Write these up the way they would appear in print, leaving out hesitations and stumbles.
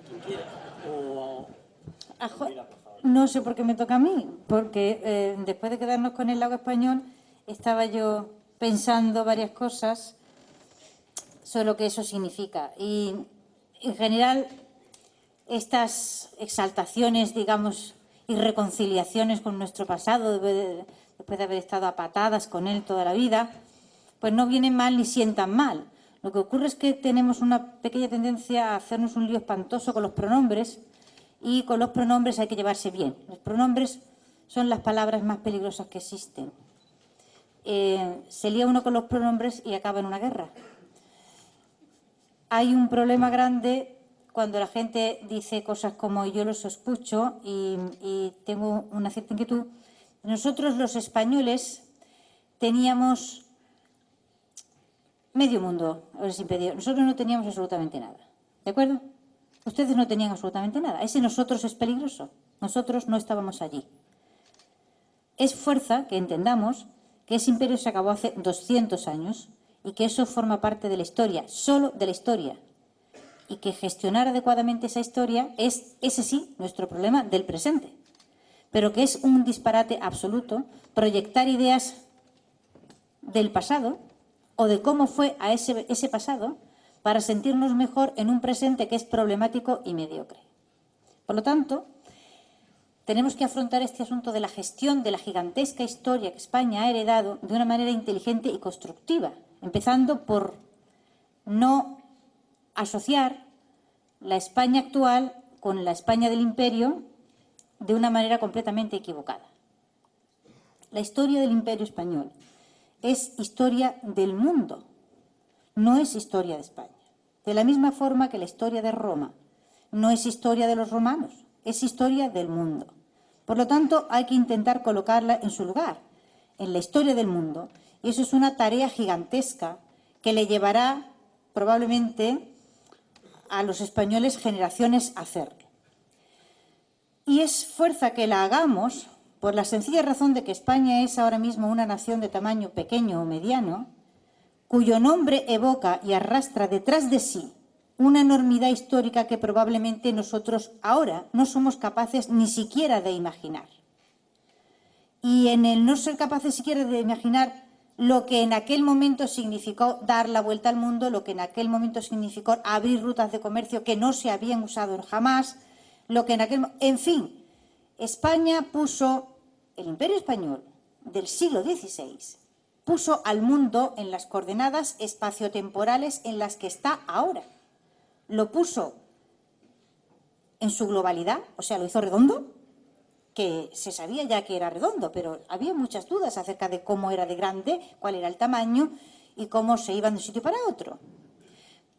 Quien quiera. O... Mira, por favor. No sé por qué me toca a mí, porque después de quedarnos con el lago español, estaba yo pensando varias cosas sobre lo que eso significa. Y, en general, estas exaltaciones, digamos, y reconciliaciones con nuestro pasado, después de haber estado a patadas con él toda la vida, pues no vienen mal ni sientan mal. Lo que ocurre es que tenemos una pequeña tendencia a hacernos un lío espantoso con los pronombres, y con los pronombres hay que llevarse bien. Los pronombres son las palabras más peligrosas que existen. Se lía uno con los pronombres y acaba en una guerra. Hay un problema grande cuando la gente dice cosas como yo los escucho y tengo una cierta inquietud. Nosotros los españoles teníamos medio mundo, ahora sin pedir. Nosotros no teníamos absolutamente nada. ¿De acuerdo? Ustedes no tenían absolutamente nada. Ese nosotros es peligroso. Nosotros no estábamos allí. Es fuerza que entendamos que ese imperio se acabó hace 200 años y que eso forma parte de la historia, solo de la historia. Y que gestionar adecuadamente esa historia es, ese sí, nuestro problema del presente. Pero que es un disparate absoluto proyectar ideas del pasado o de cómo fue a ese pasado para sentirnos mejor en un presente que es problemático y mediocre. Por lo tanto, tenemos que afrontar este asunto de la gestión de la gigantesca historia que España ha heredado de una manera inteligente y constructiva, empezando por no asociar la España actual con la España del Imperio de una manera completamente equivocada. La historia del Imperio español es historia del mundo, no es historia de España. De la misma forma que la historia de Roma no es historia de los romanos, es historia del mundo. Por lo tanto, hay que intentar colocarla en su lugar, en la historia del mundo. Y eso es una tarea gigantesca que le llevará probablemente a los españoles generaciones a hacerlo. Y es fuerza que la hagamos por la sencilla razón de que España es ahora mismo una nación de tamaño pequeño o mediano, cuyo nombre evoca y arrastra detrás de sí una enormidad histórica que probablemente nosotros ahora no somos capaces ni siquiera de imaginar. Y en el no ser capaces siquiera de imaginar lo que en aquel momento significó dar la vuelta al mundo, lo que en aquel momento significó abrir rutas de comercio que no se habían usado jamás, lo que en aquel... En fin, España puso, el Imperio Español del siglo XVI, puso al mundo en las coordenadas espaciotemporales en las que está ahora. Lo puso en su globalidad, o sea, lo hizo redondo, que se sabía ya que era redondo, pero había muchas dudas acerca de cómo era de grande, cuál era el tamaño y cómo se iban de un sitio para otro.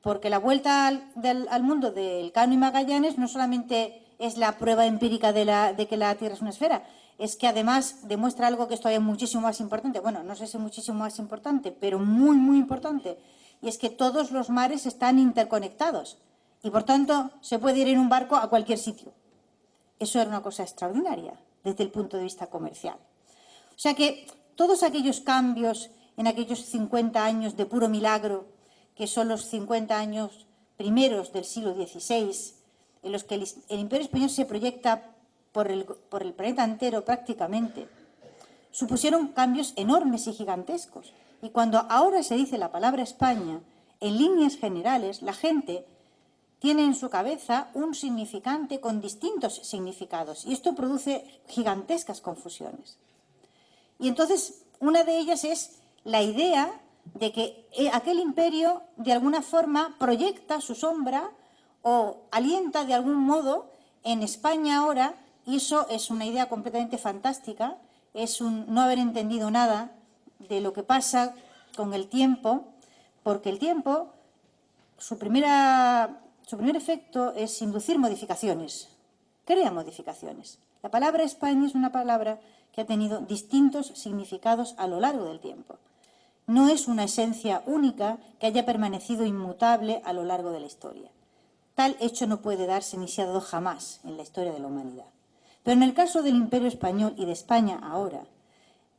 Porque la vuelta al mundo del Elcano y Magallanes no solamente es la prueba empírica de que la Tierra es una esfera, es que además demuestra algo que es todavía muchísimo más importante. Bueno, no sé si muchísimo más importante, pero muy, muy importante. Y es que todos los mares están interconectados y, por tanto, se puede ir en un barco a cualquier sitio. Eso era una cosa extraordinaria desde el punto de vista comercial. O sea que todos aquellos cambios en aquellos 50 años de puro milagro, que son los 50 años primeros del siglo XVI, en los que el Imperio Español se proyecta por el planeta entero prácticamente, supusieron cambios enormes y gigantescos. Y cuando ahora se dice la palabra España, en líneas generales, la gente tiene en su cabeza un significante con distintos significados. Y esto produce gigantescas confusiones. Y entonces, una de ellas es la idea de que aquel imperio, de alguna forma, proyecta su sombra o alienta de algún modo en España ahora, y eso es una idea completamente fantástica, es un no haber entendido nada de lo que pasa con el tiempo, porque el tiempo, su primer efecto es inducir modificaciones, crea modificaciones. La palabra España es una palabra que ha tenido distintos significados a lo largo del tiempo. No es una esencia única que haya permanecido inmutable a lo largo de la historia. Tal hecho no puede darse ni se ha dado jamás en la historia de la humanidad. Pero en el caso del Imperio Español y de España ahora,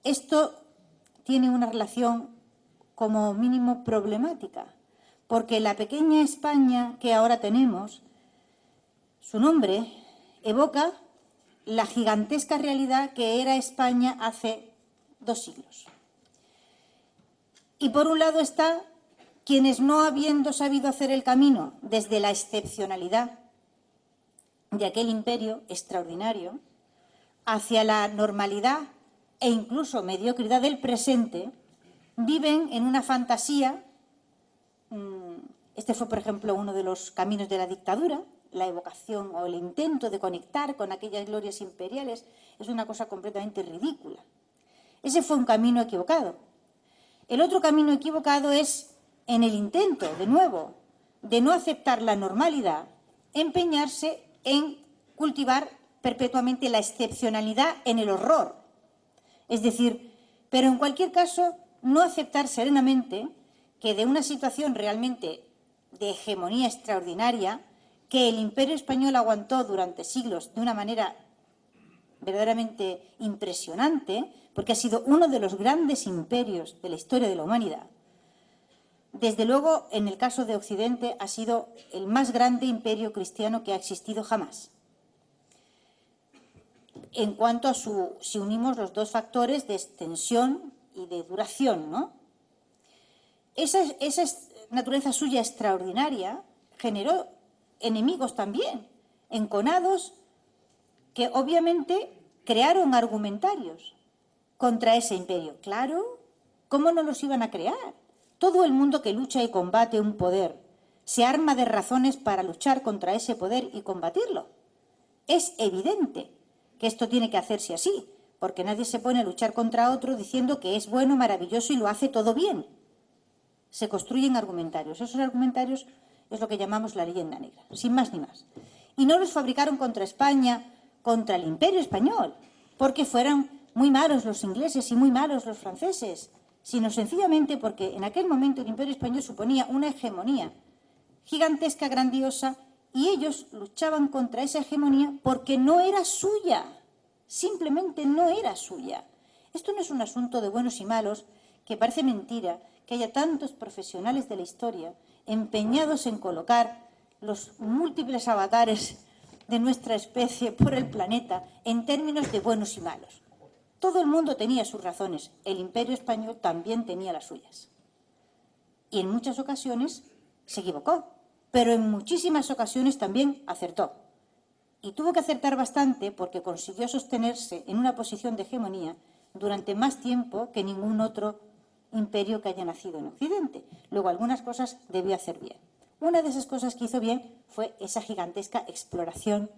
esto tiene una relación como mínimo problemática, porque la pequeña España que ahora tenemos su nombre evoca la gigantesca realidad que era España hace 2 siglos. Y por un lado está quienes, no habiendo sabido hacer el camino desde la excepcionalidad de aquel imperio extraordinario hacia la normalidad e incluso mediocridad del presente, viven en una fantasía. Este fue, por ejemplo, uno de los caminos de la dictadura. La evocación o el intento de conectar con aquellas glorias imperiales es una cosa completamente ridícula. Ese fue un camino equivocado. El otro camino equivocado es, en el intento, de nuevo, de no aceptar la normalidad, empeñarse en cultivar perpetuamente la excepcionalidad en el horror. Es decir, pero en cualquier caso, no aceptar serenamente que de una situación realmente de hegemonía extraordinaria, que el Imperio Español aguantó durante siglos de una manera verdaderamente impresionante, porque ha sido uno de los grandes imperios de la historia de la humanidad. Desde luego, en el caso de Occidente, ha sido el más grande imperio cristiano que ha existido jamás. En cuanto a si unimos los dos factores de extensión y de duración, ¿no? Esa naturaleza suya extraordinaria generó enemigos también, enconados, que obviamente crearon argumentarios contra ese imperio. Claro, ¿cómo no los iban a crear? Todo el mundo que lucha y combate un poder se arma de razones para luchar contra ese poder y combatirlo. Es evidente que esto tiene que hacerse así, porque nadie se pone a luchar contra otro diciendo que es bueno, maravilloso y lo hace todo bien. Se construyen argumentarios. Esos argumentarios es lo que llamamos la leyenda negra, sin más ni más. Y no los fabricaron contra España, contra el Imperio Español, porque fueran muy malos los ingleses y muy malos los franceses, sino sencillamente porque en aquel momento el Imperio Español suponía una hegemonía gigantesca, grandiosa, y ellos luchaban contra esa hegemonía porque no era suya, simplemente no era suya. Esto no es un asunto de buenos y malos, que parece mentira que haya tantos profesionales de la historia empeñados en colocar los múltiples avatares de nuestra especie por el planeta en términos de buenos y malos. Todo el mundo tenía sus razones, el Imperio Español también tenía las suyas. Y en muchas ocasiones se equivocó, pero en muchísimas ocasiones también acertó. Y tuvo que acertar bastante porque consiguió sostenerse en una posición de hegemonía durante más tiempo que ningún otro imperio que haya nacido en Occidente. Luego, algunas cosas debió hacer bien. Una de esas cosas que hizo bien fue esa gigantesca exploración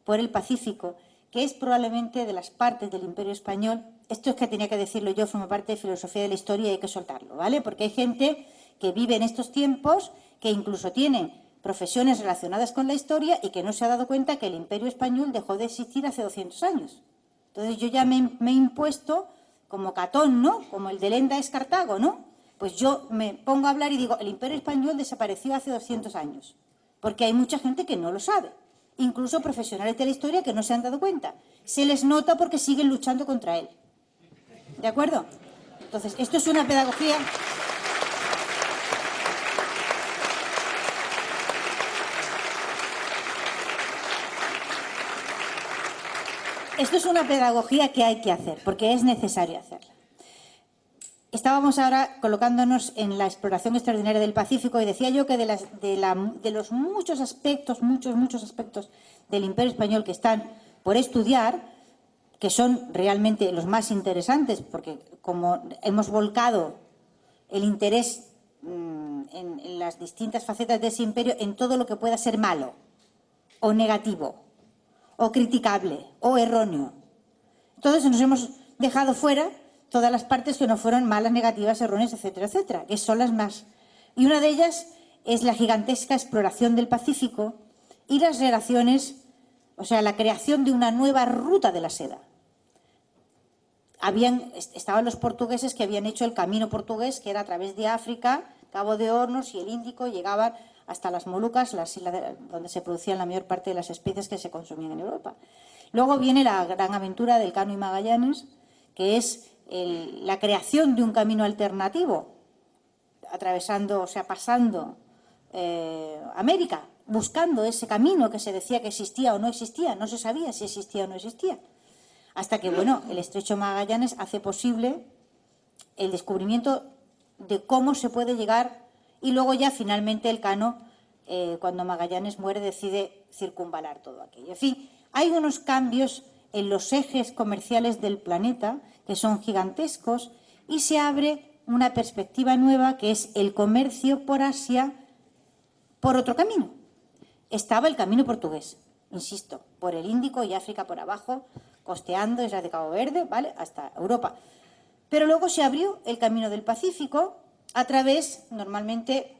por el Pacífico, que es probablemente de las partes del Imperio Español. Esto es que tenía que decirlo yo, forma parte de filosofía de la historia y hay que soltarlo, ¿vale? Porque hay gente que vive en estos tiempos, que incluso tiene profesiones relacionadas con la historia y que no se ha dado cuenta que el Imperio Español dejó de existir hace 200 años. Entonces yo ya me he impuesto como Catón, ¿no? Como el de Lenda es Cartago, ¿no? Pues yo me pongo a hablar y digo, el Imperio Español desapareció hace 200 años, porque hay mucha gente que no lo sabe, incluso profesionales de la historia que no se han dado cuenta. Se les nota porque siguen luchando contra él. ¿De acuerdo? Entonces, esto es una pedagogía. Esto es una pedagogía que hay que hacer, porque es necesario hacerla. Estábamos ahora colocándonos en la exploración extraordinaria del Pacífico y decía yo que de los muchos aspectos del Imperio Español que están por estudiar, que son realmente los más interesantes, porque como hemos volcado el interés en las distintas facetas de ese imperio, en todo lo que pueda ser malo o negativo, o criticable, o erróneo. Entonces nos hemos dejado fuera todas las partes que no fueron malas, negativas, erróneas, etcétera, etcétera, que son las más. Y una de ellas es la gigantesca exploración del Pacífico y las relaciones, o sea, la creación de una nueva ruta de la seda. Estaban los portugueses que habían hecho el camino portugués, que era a través de África, Cabo de Hornos y el Índico, llegaban hasta las Molucas, las islas donde se producían la mayor parte de las especies que se consumían en Europa. Luego viene la gran aventura del Cano y Magallanes, que es la creación de un camino alternativo, atravesando, o sea, pasando América, buscando ese camino que se decía que existía o no existía, no se sabía si existía o no existía. Hasta que, bueno, el Estrecho Magallanes hace posible el descubrimiento de cómo se puede llegar, y luego ya finalmente Elcano, cuando Magallanes muere, decide circunvalar todo aquello. En fin, hay unos cambios en los ejes comerciales del planeta que son gigantescos y se abre una perspectiva nueva que es el comercio por Asia por otro camino. Estaba el camino portugués, insisto, por el Índico y África por abajo, costeando Islas de Cabo Verde, ¿vale?, hasta Europa. Pero luego se abrió el camino del Pacífico a través, normalmente,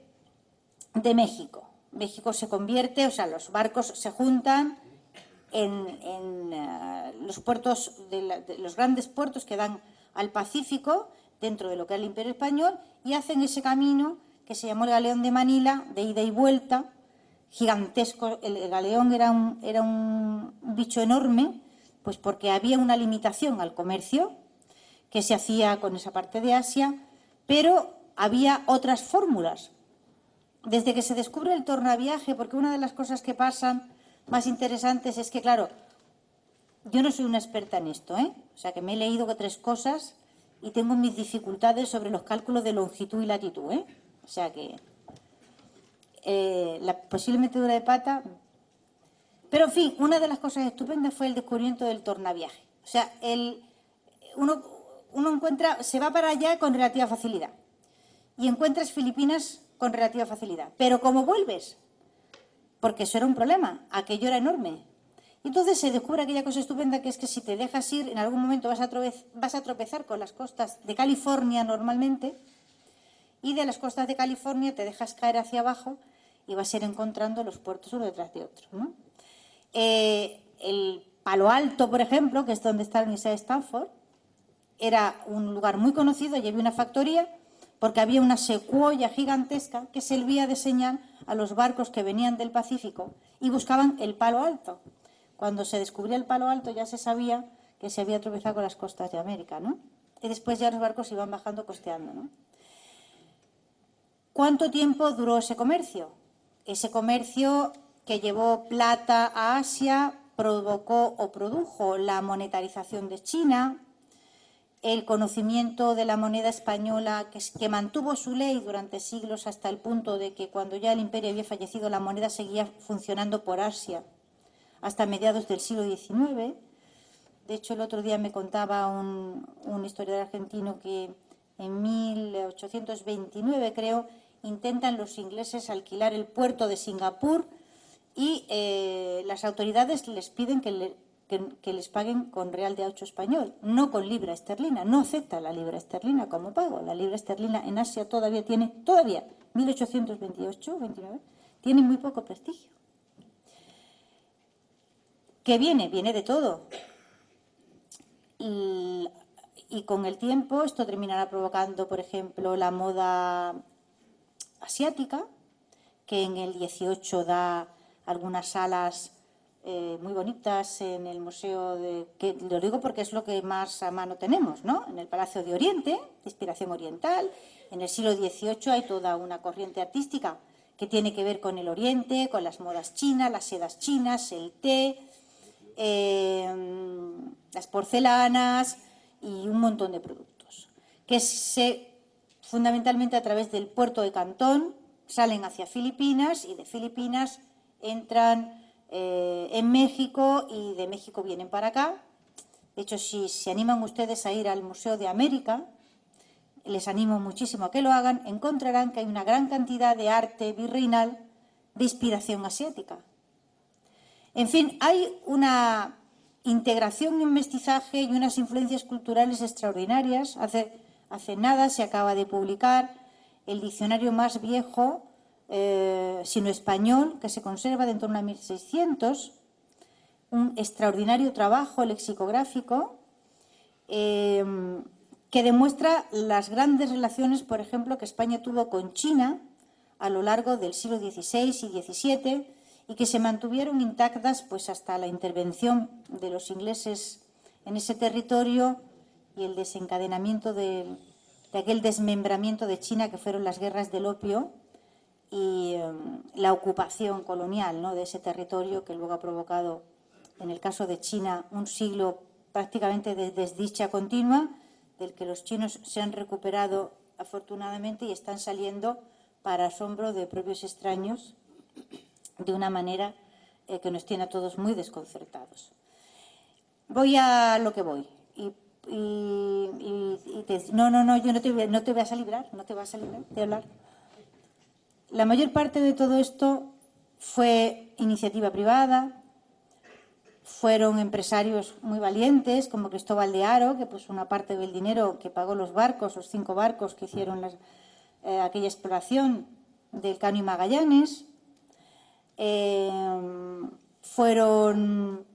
de México. México se convierte, o sea, los barcos se juntan en los puertos, de los grandes puertos que dan al Pacífico, dentro de lo que es el Imperio Español, y hacen ese camino que se llamó el Galeón de Manila, de ida y vuelta, gigantesco. El galeón era un bicho enorme, pues porque había una limitación al comercio que se hacía con esa parte de Asia, pero había otras fórmulas. Desde que se descubre el tornaviaje, porque una de las cosas que pasan más interesantes es que, claro, yo no soy una experta en esto, o sea, que me he leído 3 cosas y tengo mis dificultades sobre los cálculos de longitud y latitud, o sea que la posible metedura de pata. Pero, en fin, una de las cosas estupendas fue el descubrimiento del tornaviaje. O sea, uno encuentra, se va para allá con relativa facilidad y encuentras Filipinas con relativa facilidad. Pero ¿cómo vuelves? Porque eso era un problema, aquello era enorme. Y entonces se descubre aquella cosa estupenda que es que si te dejas ir, en algún momento vas a tropezar con las costas de California normalmente, y de las costas de California te dejas caer hacia abajo y vas a ir encontrando los puertos uno detrás de otro, ¿no? El Palo Alto, por ejemplo, que es donde está la Universidad de Stanford, era un lugar muy conocido y había una factoría porque había una secuoya gigantesca que servía de señal a los barcos que venían del Pacífico y buscaban el Palo Alto. Cuando se descubría el Palo Alto ya se sabía que se había tropezado con las costas de América, ¿no? Y después ya los barcos iban bajando costeando, ¿no? ¿Cuánto tiempo duró ese comercio? Ese comercio que llevó plata a Asia provocó o produjo la monetarización de China, el conocimiento de la moneda española que mantuvo su ley durante siglos hasta el punto de que cuando ya el imperio había fallecido la moneda seguía funcionando por Asia hasta mediados del siglo XIX. De hecho, el otro día me contaba un historiador argentino que en 1829, creo, intentan los ingleses alquilar el puerto de Singapur y las autoridades les piden que les paguen con real de 8 español, no con libra esterlina. No acepta la libra esterlina como pago. La libra esterlina en Asia todavía, 1828, 29, tiene muy poco prestigio. ¿Qué viene? Viene de todo. Y con el tiempo esto terminará provocando, por ejemplo, la moda asiática, que en el 18 da algunas salas muy bonitas en el museo que lo digo porque es lo que más a mano tenemos, ¿no? En el Palacio de Oriente, de inspiración oriental. En el siglo XVIII hay toda una corriente artística que tiene que ver con el Oriente, con las modas chinas, las sedas chinas, el té, las porcelanas y un montón de productos que fundamentalmente a través del puerto de Cantón salen hacia Filipinas y de Filipinas entran en México y de México vienen para acá. De hecho, si se animan ustedes a ir al Museo de América, les animo muchísimo a que lo hagan, encontrarán que hay una gran cantidad de arte virreinal de inspiración asiática. En fin, hay una integración y un mestizaje y unas influencias culturales extraordinarias. Hace nada se acaba de publicar el diccionario más viejo sino español, que se conserva de en torno a 1600, un extraordinario trabajo lexicográfico que demuestra las grandes relaciones, por ejemplo, que España tuvo con China a lo largo del siglo XVI y XVII y que se mantuvieron intactas pues hasta la intervención de los ingleses en ese territorio y el desencadenamiento de aquel desmembramiento de China que fueron las guerras del opio la ocupación colonial, ¿no?, de ese territorio que luego ha provocado, en el caso de China, un siglo prácticamente de desdicha continua, del que los chinos se han recuperado afortunadamente y están saliendo para asombro de propios extraños de una manera que nos tiene a todos muy desconcertados. Voy a lo que voy. No, yo no te vas a librar de hablar. La mayor parte de todo esto fue iniciativa privada, fueron empresarios muy valientes, como Cristóbal de Haro, que puso una parte del dinero que pagó los barcos, los 5 barcos que hicieron aquella exploración del Cano y Magallanes. Fueron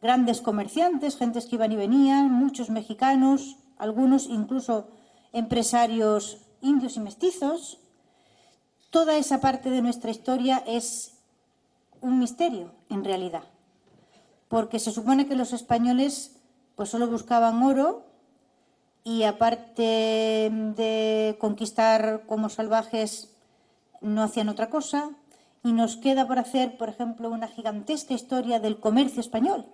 grandes comerciantes, gentes que iban y venían, muchos mexicanos, algunos incluso empresarios indios y mestizos. Toda esa parte de nuestra historia es un misterio, en realidad, porque se supone que los españoles pues solo buscaban oro y, aparte de conquistar como salvajes, no hacían otra cosa, y nos queda por hacer, por ejemplo, una gigantesca historia del comercio español,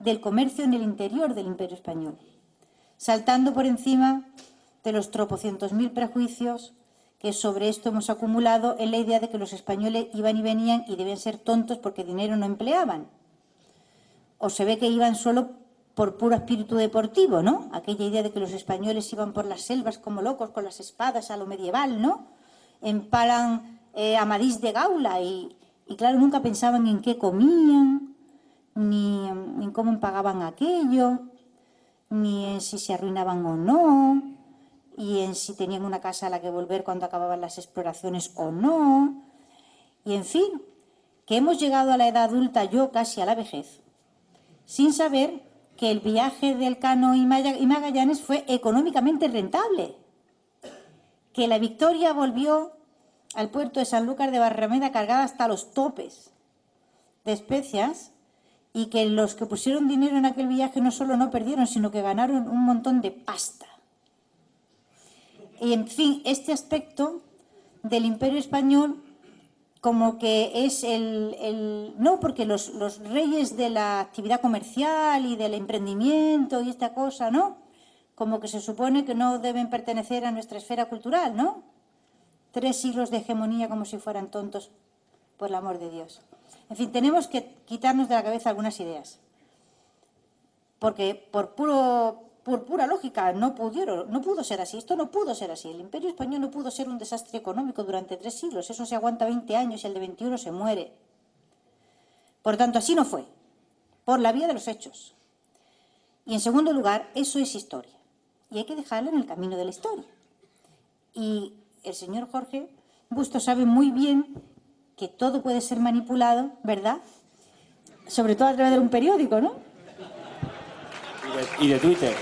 del comercio en el interior del Imperio Español, saltando por encima de los tropocientos mil prejuicios que sobre esto hemos acumulado en la idea de que los españoles iban y venían y debían ser tontos porque dinero no empleaban. O se ve que iban solo por puro espíritu deportivo, ¿no? Aquella idea de que los españoles iban por las selvas como locos con las espadas a lo medieval, ¿no? Empalan Amadís de Gaula y claro, nunca pensaban en qué comían, ni en cómo pagaban aquello, ni en si se arruinaban o no, y en si tenían una casa a la que volver cuando acababan las exploraciones o no. Y en fin, que hemos llegado a la edad adulta, yo casi a la vejez, sin saber que el viaje del Cano y Magallanes fue económicamente rentable, que la Victoria volvió al puerto de Sanlúcar de Barrameda cargada hasta los topes de especias, y que los que pusieron dinero en aquel viaje no solo no perdieron, sino que ganaron un montón de pasta. Y en fin, este aspecto del Imperio Español como que es no, porque los reyes de la actividad comercial y del emprendimiento y esta cosa, ¿no? Como que se supone que no deben pertenecer a nuestra esfera cultural, ¿no? 3 siglos de hegemonía como si fueran tontos, por el amor de Dios. En fin, tenemos que quitarnos de la cabeza algunas ideas, porque por pura lógica no pudo ser así. Esto no pudo ser así. El Imperio Español no pudo ser un desastre económico durante 3 siglos. Eso se aguanta 20 años y el de 21 se muere. Por tanto, así no fue, por la vía de los hechos. Y en segundo lugar, eso es historia, y hay que dejarla en el camino de la historia. Y el señor Jorge Bustos sabe muy bien que todo puede ser manipulado, ¿verdad? Sobre todo a través de un periódico, ¿no? Y de Twitter.